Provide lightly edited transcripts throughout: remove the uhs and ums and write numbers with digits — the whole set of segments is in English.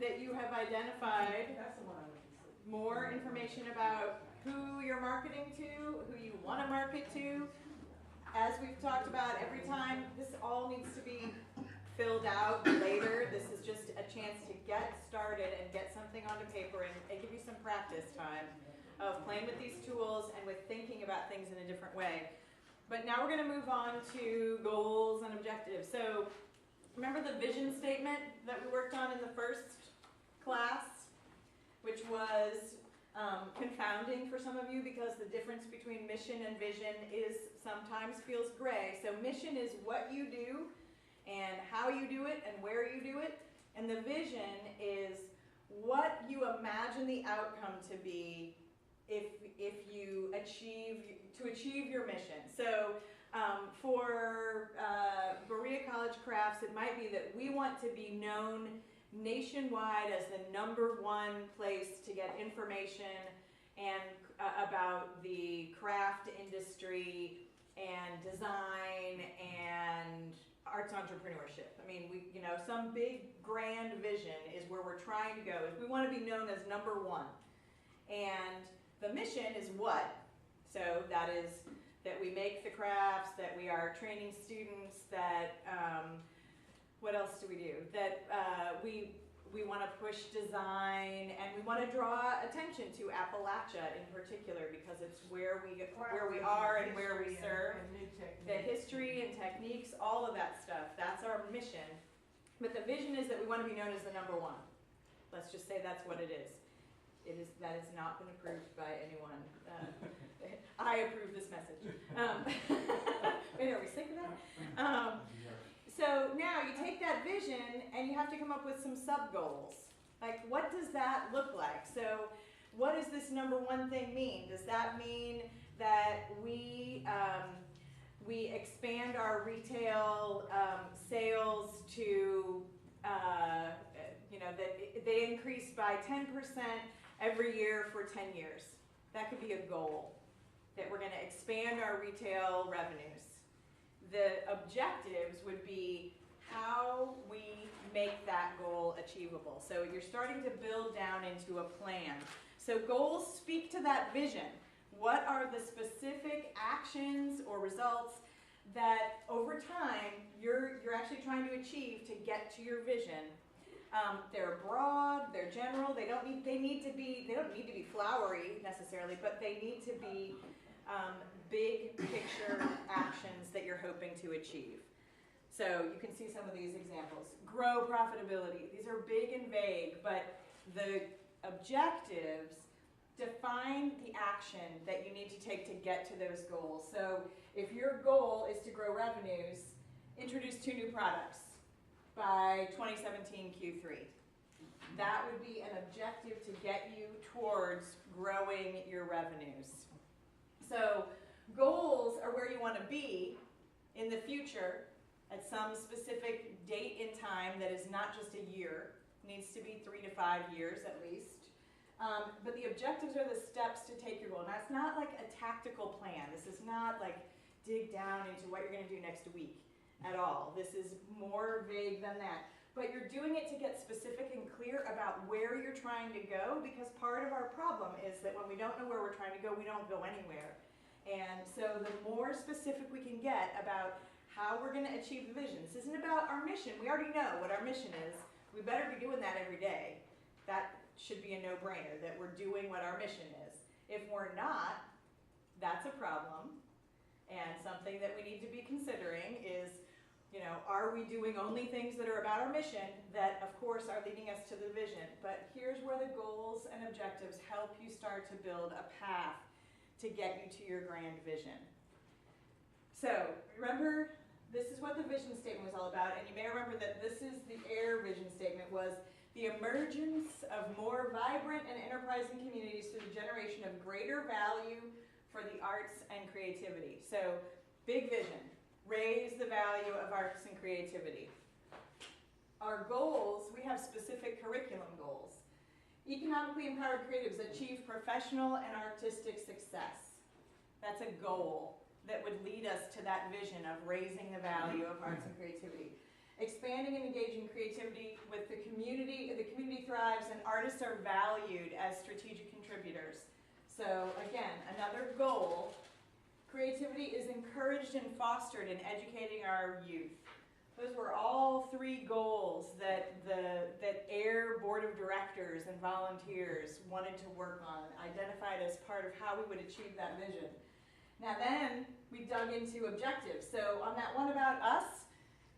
that you have identified more information about who you're marketing to, who you want to market to. As we've talked about every time, this all needs to be filled out later. This is just a chance to get started and get something onto paper and give you some practice time of playing with these tools and with thinking about things in a different way. But now we're going to move on to goals and objectives. So remember the vision statement that we worked on in the first class, which was confounding for some of you because the difference between mission and vision is sometimes feels gray. So mission is what you do and how you do it and where you do it. And the vision is what you imagine the outcome to be if you achieve your mission. So for Berea College Crafts, it might be that we want to be known nationwide as the #1 place to get information and about the craft industry and design and arts entrepreneurship. I mean, some big grand vision is where we're trying to go. If we want to be known as #1, and the mission is what? So that is that we make the crafts, that we are training students, that what else do we do? That we want to push design, and we want to draw attention to Appalachia in particular because it's where we are and where we serve. The history and techniques, all of that stuff. That's our mission. But the vision is that we want to be known as the #1. Let's just say that's what it is. That has not been approved by anyone. I approve this message. Wait, are we sick of that? So now you take that vision and you have to come up with some sub-goals. Like, what does that look like? So what does this #1 thing mean? Does that mean that we expand our retail sales to, that they increase by 10% every year for 10 years? That could be a goal, that we're going to expand our retail revenues. The objectives would be how we make that goal achievable. So you're starting to build down into a plan. So goals speak to that vision. What are the specific actions or results that over time you're actually trying to achieve to get to your vision? They're broad, they're general, they don't need to be flowery necessarily, but they need to be big picture actions that you're hoping to achieve. So you can see some of these examples. Grow profitability. These are big and vague, but the objectives define the action that you need to take to get to those goals. So if your goal is to grow revenues, introduce 2 new products by 2017 Q3. That would be an objective to get you towards growing your revenues. So goals are where you want to be in the future at some specific date in time that is not just a year. It needs to be 3 to 5 years at least. But the objectives are the steps to take your goal. Now, it's not like a tactical plan. This is not like dig down into what you're going to do next week at all. This is more vague than that. But you're doing it to get specific and clear about where you're trying to go, because part of our problem is that when we don't know where we're trying to go, we don't go anywhere. And so the more specific we can get about how we're going to achieve the vision. This isn't about our mission. We already know what our mission is. We better be doing that every day. That should be a no-brainer, that we're doing what our mission is. If we're not, that's a problem. And something that we need to be considering is, are we doing only things that are about our mission that, of course, are leading us to the vision? But here's where the goals and objectives help you start to build a path to get you to your grand vision. So remember, this is what the vision statement was all about, and you may remember that this is the AIR vision statement, was the emergence of more vibrant and enterprising communities through the generation of greater value for the arts and creativity. So big vision, raise the value of arts and creativity. Our goals, we have specific curriculum goals. Economically empowered creatives achieve professional and artistic success. That's a goal that would lead us to that vision of raising the value of arts and creativity. expanding and engaging creativity with the community thrives and artists are valued as strategic contributors. So again, another goal, creativity is encouraged and fostered in educating our youth. Those were all 3 goals that AIR Board of Directors and volunteers wanted to work on, identified as part of how we would achieve that vision. Now then, we dug into objectives. So on that one about us,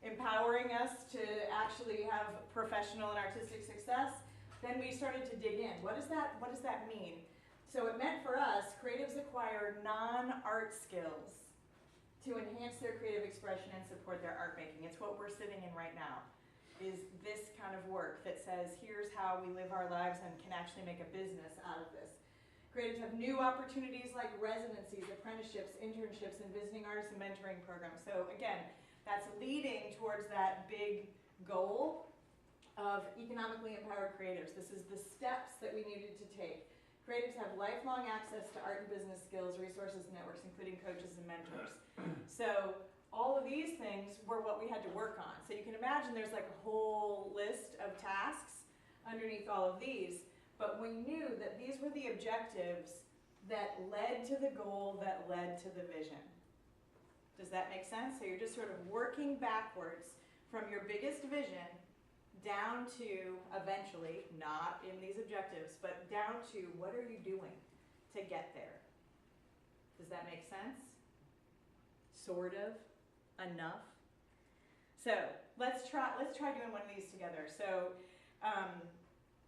empowering us to actually have professional and artistic success, then we started to dig in. What does that mean? So it meant for us, creatives acquire non-art skills to enhance their creative expression and support their art making. It's what we're sitting in right now, is this kind of work that says, here's how we live our lives and can actually make a business out of this. Creatives have new opportunities like residencies, apprenticeships, internships, and visiting artists and mentoring programs. So again, that's leading towards that big goal of economically empowered creatives. This is the steps that we needed to take. Creatives have lifelong access to art and business skills, resources, and networks, including coaches and mentors. So all of these things were what we had to work on. So you can imagine there's like a whole list of tasks underneath all of these, but we knew that these were the objectives that led to the goal that led to the vision. Does that make sense? So you're just sort of working backwards from your biggest vision down to, eventually, not in these objectives, but down to what are you doing to get there? Does that make sense? Sort of? Enough? So let's try doing one of these together. So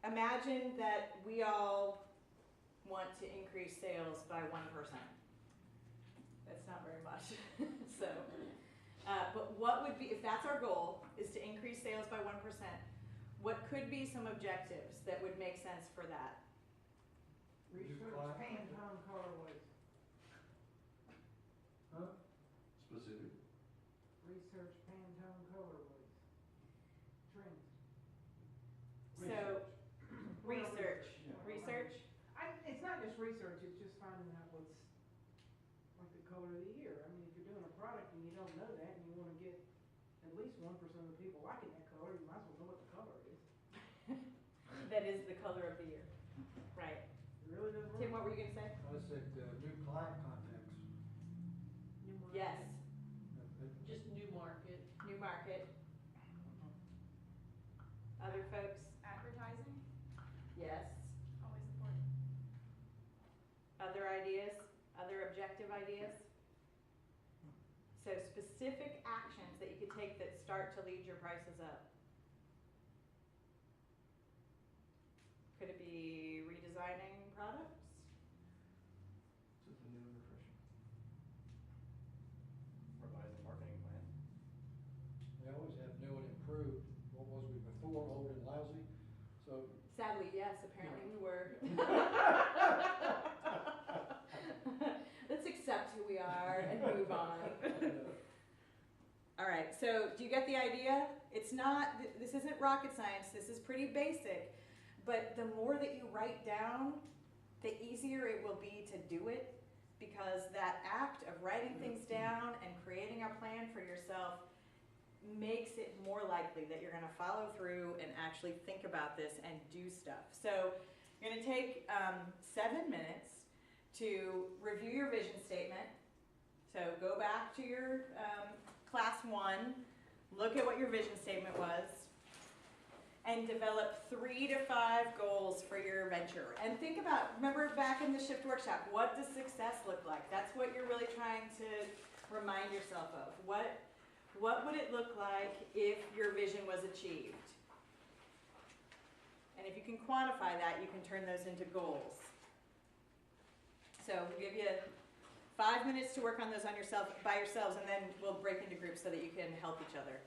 imagine that we all want to increase sales by 1%. That's not very much. So, but what would be, if that's our goal, is to increase sales by 1%, what could be some objectives that would make sense for that? Research Pantone colorways. Huh? Specific. Research Pantone colorways. Trends. So, research. Yeah. Research? It's not just research, it's just finding out what's like the color of the year. I mean, if you're doing a product and you don't know that and you want to get at least 1% of the people liking that color, you might as well know what the color is. That is the color of the year. Right. It really does work. Tim, what were you going to say? I said new client contacts. New market. Yes. Just new market. New market. Other folks? Advertising, Yes. always important. Other ideas? Other objective ideas? So specific actions that you could take that start to lead your prices up. Could it be redesigning products? Just a new and refreshing. Revise the marketing plan. We always have new and improved. What was we before, old and lousy? So, Sadly, yes, apparently we were. Let's accept who we are and move on. All right, so do you get the idea? It's not, this isn't rocket science, this is pretty basic, but the more that you write down, the easier it will be to do it, because that act of writing things down and creating a plan for yourself makes it more likely that you're gonna follow through and actually think about this and do stuff. So you're gonna take 7 minutes to review your vision statement. So go back to your class 1, look at what your vision statement was, and develop 3 to 5 goals for your venture. And think about, remember back in the Shift workshop, what does success look like? That's what you're really trying to remind yourself of. What would it look like if your vision was achieved? And if you can quantify that, you can turn those into goals. So we'll give you 5 minutes to work on those on yourself by yourselves, and then we'll break into groups so that you can help each other.